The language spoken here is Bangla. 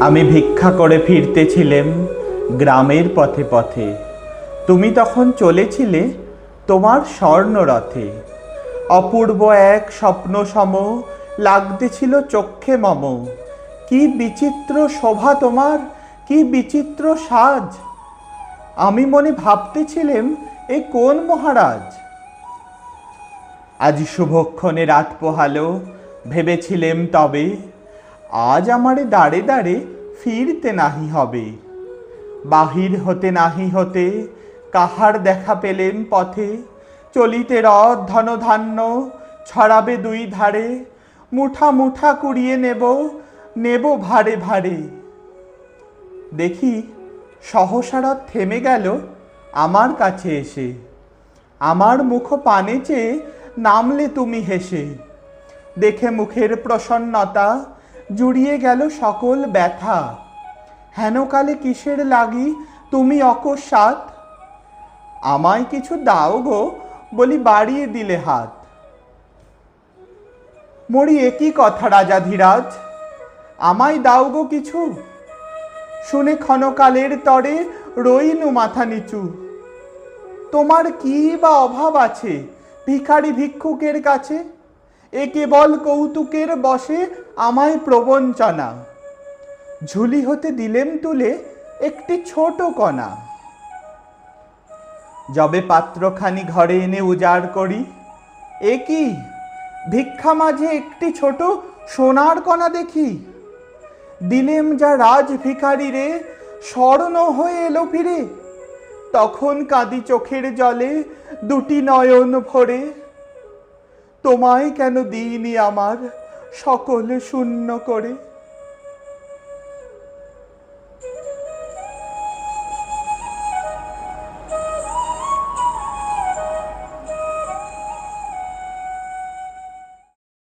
আমি ভিক্ষা করে ফিরতেছিলাম গ্রামের পথে পথে। তুমি তখন চলেছিলে তোমার স্বর্ণরথে। অপূর্ব এক স্বপ্ন সম লাগতেছিল চক্ষে মম। কি বিচিত্র শোভা তোমার, কি বিচিত্র সাজ। আমি মনে ভাবতেছিলাম এ কোন মহারাজ। আজ শুভক্ষণে রাত পোহালো, ভেবেছিলেম তবে আজ আমারে দাঁড়ে দাঁড়ে ফিরতে নাহি হবে। বাহির হতে নাহি হতে কাহার দেখা পেলেম পথে। চলিতে রথ ধন ধান্য ছড়াবে দুই ধারে। মুঠা মুঠা কুড়িয়ে নেব, নেব ভারে ভারে। দেখি সহসা রথ থেমে গেল আমার কাছে এসে। আমার মুখ পানে চেয়ে নামলে তুমি হেসে। দেখে মুখের প্রসন্নতা জুড়িয়ে গেল সকল ব্যথা। হেনকালে কিসের লাগি তুমি অকস্মাৎ। আমায় কিছু দাও গো বলি বাড়িয়ে দিলে হাত। মরি একই কথা রাজাধিরাজ, আমায় দাও গো কিছু। শুনে ক্ষণকালের তরে রইনু মাথা নিচু। তোমার কি বা অভাব আছে ভিখারি ভিক্ষুকের কাছে। এ কেবল কৌতুকের বশে আমায় প্রবঞ্চনা। ঝুলি হতে দিলেম তুলে একটি ছোট কণা। যবে পাত্রখানি ঘরে এনে উজাড় করি, এ কি ভিক্ষা মাঝে একটি ছোট সোনার কণা দেখি। দিলেম যা রাজ ভিখারি রে, স্বর্ণ হয়ে এলো ফিরে। তখন কাঁদি চোখের জলে দুটি নয়ন ভরে। তোমায় কেন দিইনি আমার সকল শূন্য করে।